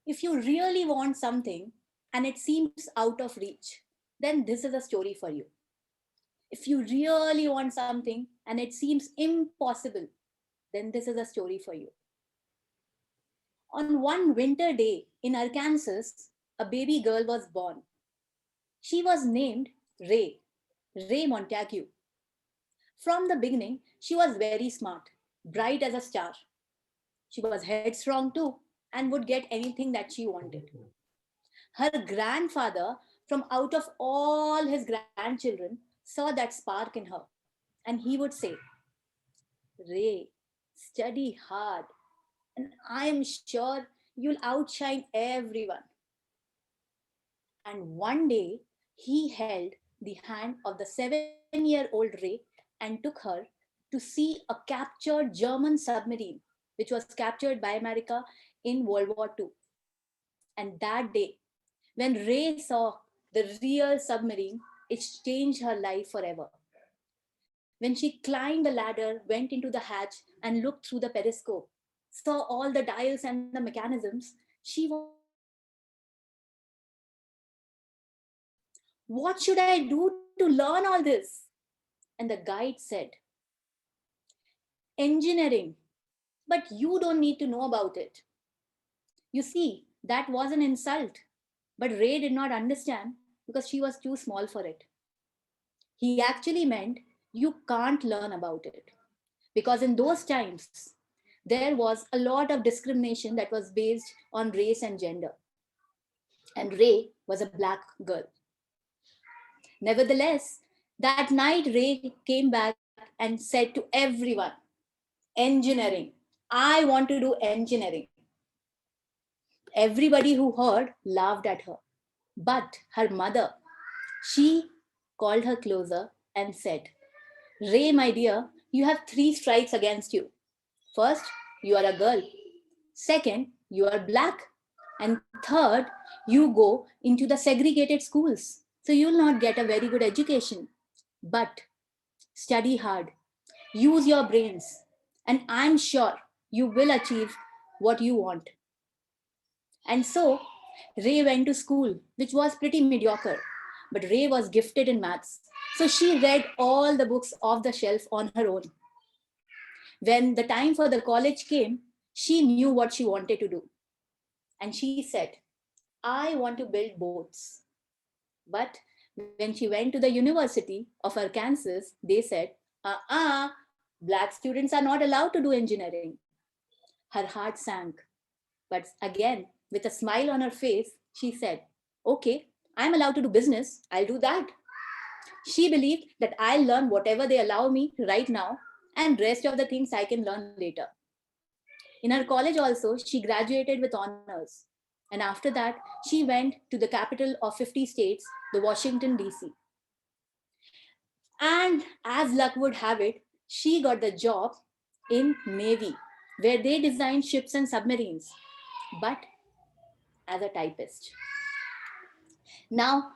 If you really want something and it seems out of reach, then this is a story for you. If you really want something and it seems impossible, then this is a story for you. On one winter day in Arkansas, a baby girl was born. She was named Ray, Ray Montague. From the beginning, she was very smart, bright as a star. She was headstrong too and would get anything that she wanted. Her grandfather, from out of all his grandchildren, saw that spark in her. And he would say, Ray, study hard, and I am sure you'll outshine everyone. And one day, he held the hand of the 7-year-old Ray and took her to see a captured German submarine, which was captured by America in World War II. And that day, when Ray saw the real submarine, it changed her life forever. When she climbed the ladder, went into the hatch, and looked through the periscope, saw all the dials and the mechanisms, she was amazed. What should I do to learn all this? And the guide said, Engineering, but you don't need to know about it. You see, that was an insult. But Ray did not understand because she was too small for it. He actually meant you can't learn about it. Because in those times, there was a lot of discrimination that was based on race and gender. And Ray was a black girl. Nevertheless, that night Ray came back and said to everyone, Engineering. I want to do engineering. Everybody who heard laughed at her. But her mother, she called her closer and said, Ray, my dear, you have 3 strikes against you. First, you are a girl. Second, you are black. And third, you go into the segregated schools. So you'll not get a very good education. But study hard, use your brains, and I'm sure you will achieve what you want. And so Ray went to school, which was pretty mediocre. But Ray was gifted in maths. So she read all the books off the shelf on her own. When the time for the college came, she knew what she wanted to do. And she said, I want to build boats. But when she went to the University of Arkansas, they said, black students are not allowed to do engineering. Her heart sank. But again, with a smile on her face, she said, okay, I'm allowed to do business. I'll do that. She believed that I'll learn whatever they allow me right now and rest of the things I can learn later. In her college also, she graduated with honors. And after that, she went to the capital of 50 states, the Washington, D.C. And as luck would have it, she got the job in Navy, where they designed ships and submarines, but as a typist. Now,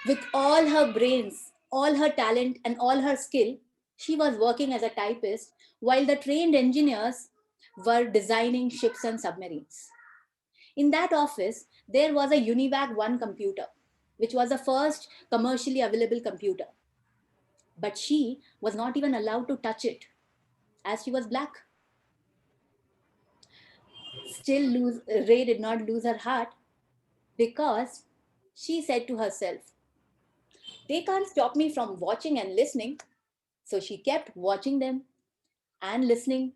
with all her brains, all her talent, and all her skill, she was working as a typist while the trained engineers were designing ships and submarines. In that office, there was a UNIVAC 1 computer, which was the first commercially available computer. But she was not even allowed to touch it as she was black. Still, Ray did not lose her heart because she said to herself, they can't stop me from watching and listening. So she kept watching them and listening.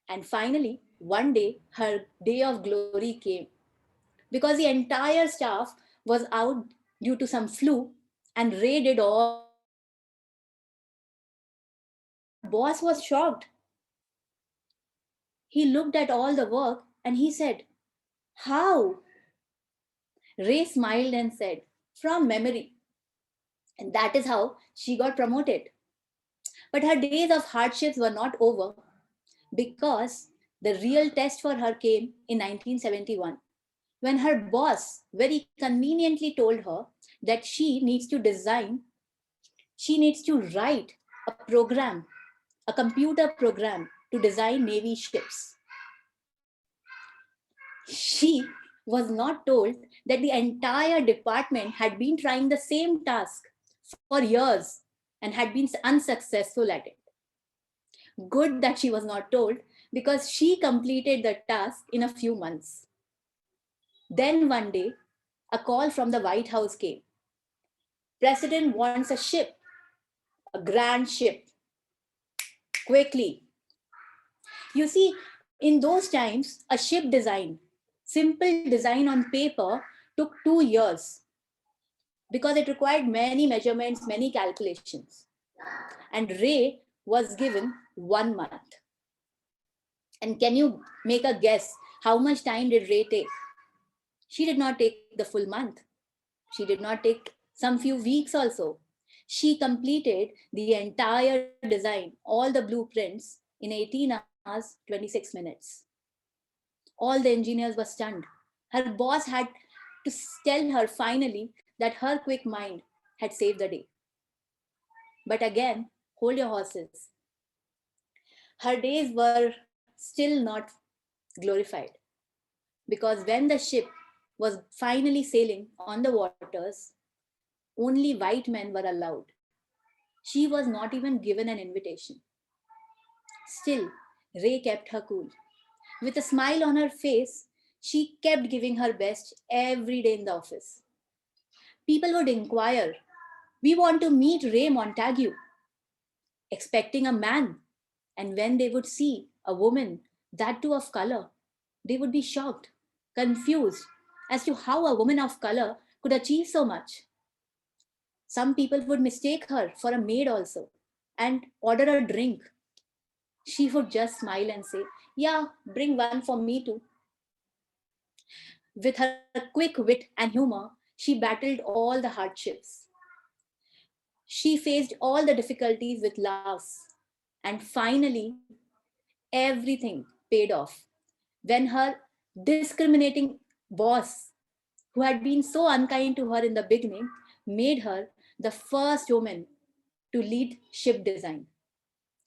And finally, one day, her day of glory came. Because the entire staff was out due to some flu, and Ray did all the work. Her boss was shocked. He looked at all the work and he said, how? Ray smiled and said, from memory. And that is how she got promoted. But her days of hardships were not over because the real test for her came in 1971 when her boss very conveniently told her that she needs to write a program, a computer program to design Navy ships. She was not told that the entire department had been trying the same task for years and had been unsuccessful at it. Good that she was not told, because she completed the task in a few months. Then one day, a call from the White House came. President wants a ship, a grand ship, quickly. You see, in those times, a ship design, simple design on paper, took 2 years because it required many measurements, many calculations. And Ray was given 1 month. And can you make a guess how much time did Ray take? She did not take the full month. She did not take some few weeks also. She completed the entire design, all the blueprints, in 18 hours, 26 minutes. All the engineers were stunned. Her boss had to tell her finally that her quick mind had saved the day. But again, hold your horses. Her days were still not glorified, because when the ship was finally sailing on the waters, only white men were allowed. She was not even given an invitation. Still, Ray kept her cool. With a smile on her face, she kept giving her best every day in the office. People would inquire, "We want to meet Ray Montague," expecting a man. And when they would see a woman, that too of color, they would be shocked, confused as to how a woman of color could achieve so much. Some people would mistake her for a maid also and order a drink. She would just smile and say, "Yeah, bring one for me too." With her quick wit and humor, she battled all the hardships. She faced all the difficulties with laughs. And finally, everything paid off when her discriminating boss, who had been so unkind to her in the beginning, made her the first woman to lead ship design.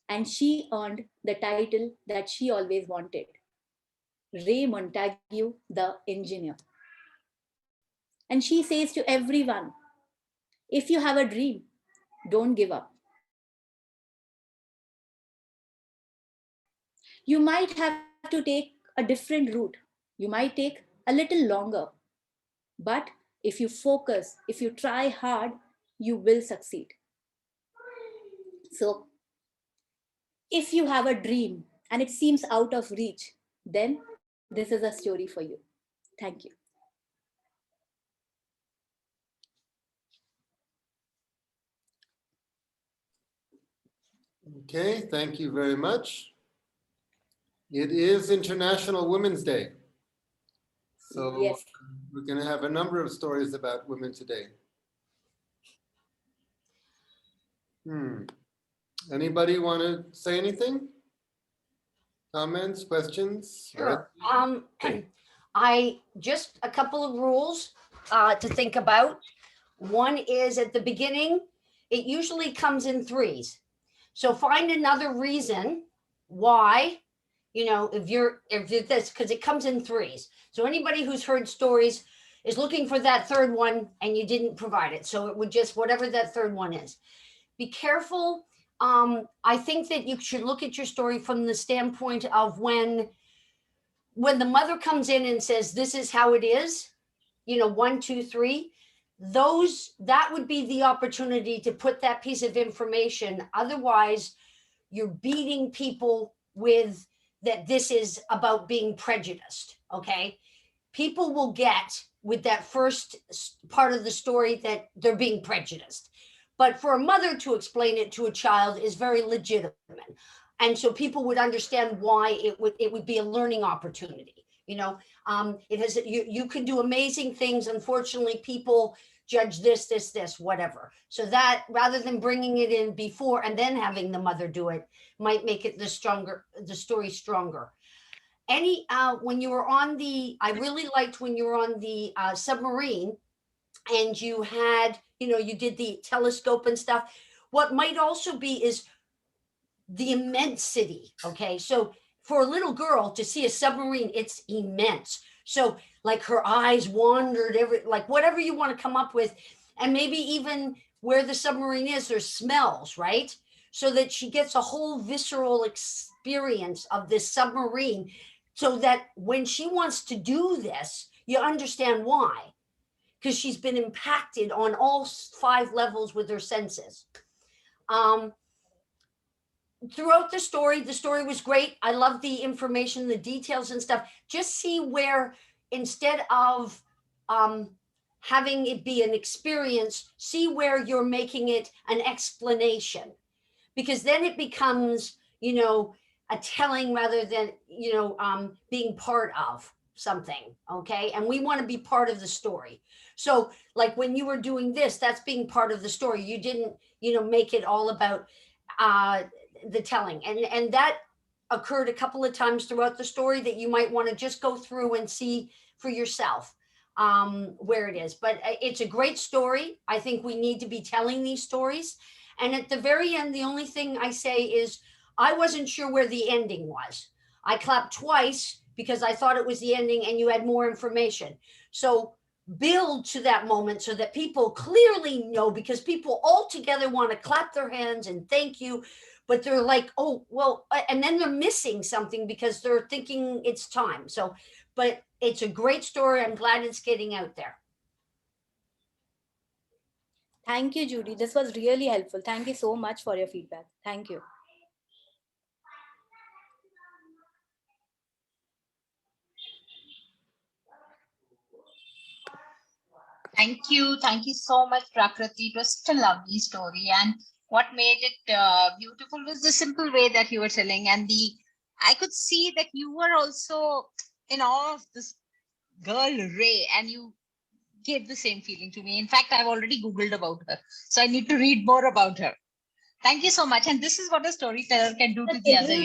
And she earned the title that she always wanted: Ray Montague, the engineer. And she says to everyone, if you have a dream, don't give up. You might have to take a different route. You might take a little longer. But if you focus, if you try hard, you will succeed. So, if you have a dream and it seems out of reach, then this is a story for you. Thank you. Okay, thank you very much. It is International Women's Day. So Yes. we're going to have a number of stories about women today. Anybody want to say anything? Comments, questions? Sure. I just a couple of rules to think about. One is at the beginning, it usually comes in threes. So find another reason why, if this, because it comes in threes. So anybody who's heard stories is looking for that third one and you didn't provide it. So it would just, whatever that third one is. Be careful. I think that you should look at your story from the standpoint of when the mother comes in and says, "This is how it is," 1, 2, 3, that would be the opportunity to put that piece of information. Otherwise, you're beating people with that this is about being prejudiced. Okay. People will get with that first part of the story that they're being prejudiced. But for a mother to explain it to a child is very legitimate. And so people would understand why it would be a learning opportunity. It has, you can do amazing things. Unfortunately, people judge this, whatever. So that rather than bringing it in before and then having the mother do it might make it the story stronger. When you were on I really liked when you were on the submarine and you had, you did the telescope and stuff. What might also be is the immensity. Okay. So for a little girl to see a submarine, it's immense. So like her eyes wandered like whatever you want to come up with. And maybe even where the submarine is, there's smells, right? So that she gets a whole visceral experience of this submarine, so that when she wants to do this, you understand why, because she's been impacted on all 5 levels with her senses. Um, Throughout the story was great. I love the information, the details and stuff. Just see where, instead of having it be an experience, see where you're making it an explanation, because then it becomes, a telling rather than, being part of something. Okay. And we want to be part of the story. So like when you were doing this, that's being part of the story. You didn't, make it all about uh the telling. And that occurred a couple of times throughout the story, that you might want to just go through and see for yourself where it is. But it's a great story. I think we need to be telling these stories. And at the very end, the only thing I say is, I wasn't sure where the ending was. I clapped twice because I thought it was the ending and you had more information. So build to that moment so that people clearly know, because people all together want to clap their hands and thank you, but they're like, oh well, and then they're missing something because they're thinking it's time. So but it's a great story. I'm glad it's getting out there. Thank you, Judy. This was really helpful. Thank you so much for your feedback. Thank you. Thank you so much, Prakriti. It was such a lovely story, and what made it beautiful was the simple way that you were telling, and I could see that you were also in awe of this girl Ray, and you gave the same feeling to me. In fact, I've already Googled about her, so I need to read more about her. Thank you so much. And this is what a storyteller can do to the other,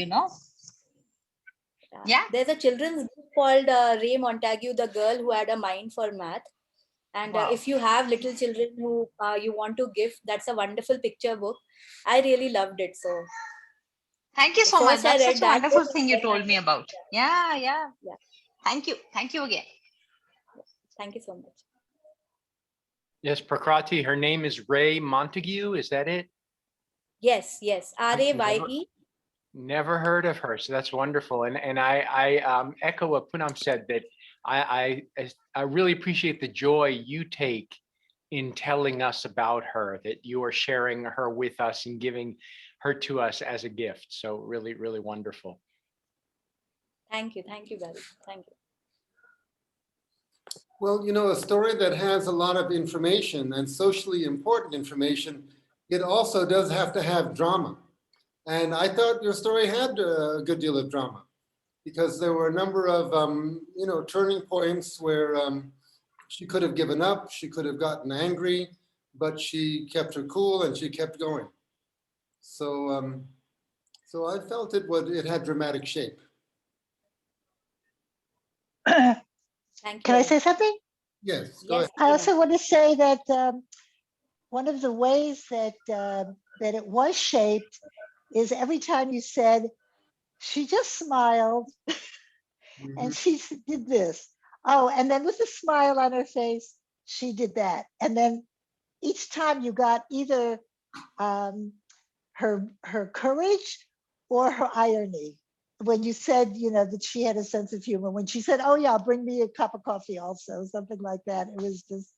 Yeah. There's a children's book called Ray Montague, the girl who had a mind for math. And Wow. if you have little children who you want to give, that's a wonderful picture book. I really loved it. So thank you so much. first I That's read such a that wonderful book, thing you and then told me about. Yeah. yeah. Thank you. Thank you again. Thank you so much. Yes, Prakrati, her name is Ray Montague. Is that it? Yes, Raye. Never heard of her, so that's wonderful. And I echo what Poonam said, that I really appreciate the joy you take in telling us about her, that you are sharing her with us and giving her to us as a gift. So really, really wonderful. Thank you, Barry. Thank you. Well, a story that has a lot of information and socially important information, it also does have to have drama. And I thought your story had a good deal of drama, because there were a number of, turning points where she could have given up, she could have gotten angry, but she kept her cool and she kept going. So, so I felt it had dramatic shape. Thank you. Can I say something? Yes, go ahead. I also want to say that one of the ways that that it was shaped is every time you said, she just smiled and she did this. Oh, and then with a smile on her face, she did that. And then each time you got either her courage or her irony. When you said, that she had a sense of humor, when she said, oh yeah, bring me a cup of coffee also, something like that. It was just,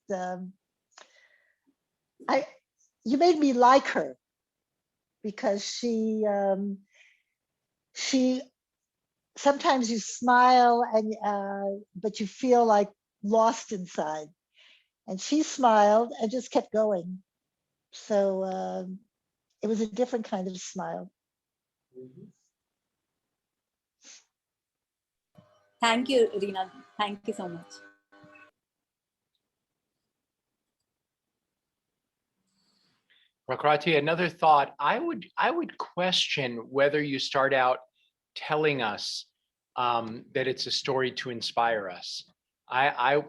you made me like her, because she sometimes you smile and but you feel like lost inside, and she smiled and just kept going. So it was a different kind of smile. Thank you, Reena. Thank you so much. Prakrati, another thought, I would question whether you start out telling us that it's a story to inspire us. I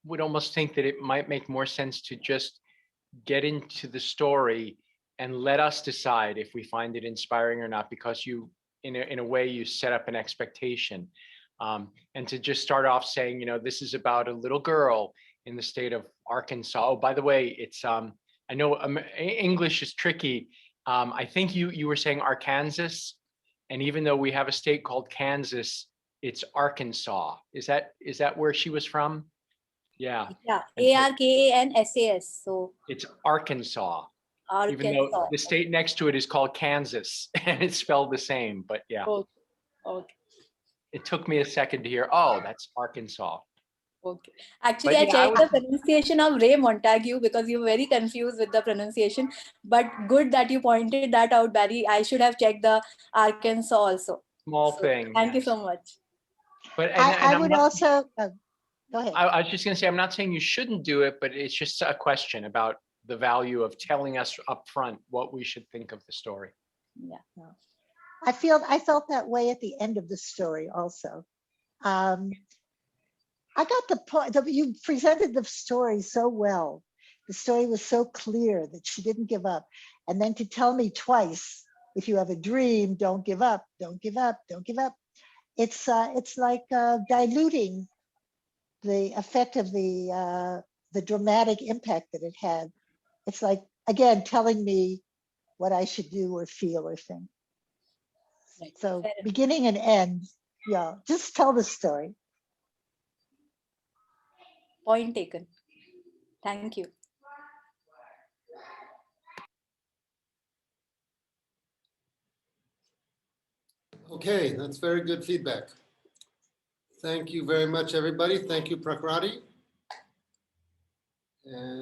would almost think that it might make more sense to just get into the story and let us decide if we find it inspiring or not, because you, in a way, you set up an expectation. And to just start off saying, this is about a little girl in the state of Arkansas. Oh, by the way, it's I know English is tricky. I think you were saying Arkansas, and even though we have a state called Kansas, it's Arkansas. Is that where she was from? Yeah. Yeah, And so Arkansas. So it's Arkansas, even though Arkansas. the state next to it is called Kansas, and it's spelled the same. But yeah, Okay. Okay. it took me a second to hear, oh, that's Arkansas. Okay. Actually, But I yeah, checked the pronunciation of Ray Montague because you were very confused with the pronunciation. But good that you pointed that out, Barry. I should have checked the Arkansas also. Small So thing. thank you Yes. so much. But I I'm would not, also, go ahead. I was just going to say, I'm not saying you shouldn't do it, but it's just a question about the value of telling us up front what we should think of the story. Yeah. I felt that way at the end of the story also. I got the point that you presented the story so well. The story was so clear that she didn't give up. And then to tell me twice, if you have a dream, don't give up, don't give up, don't give up. It's like diluting the effect of the dramatic impact that it had. It's like, again, telling me what I should do or feel or think. Right. So Fair enough. beginning and end, yeah, just tell the story. Point taken. Thank you. Okay, that's very good feedback. Thank you very much, everybody. Thank you, Prakrati. And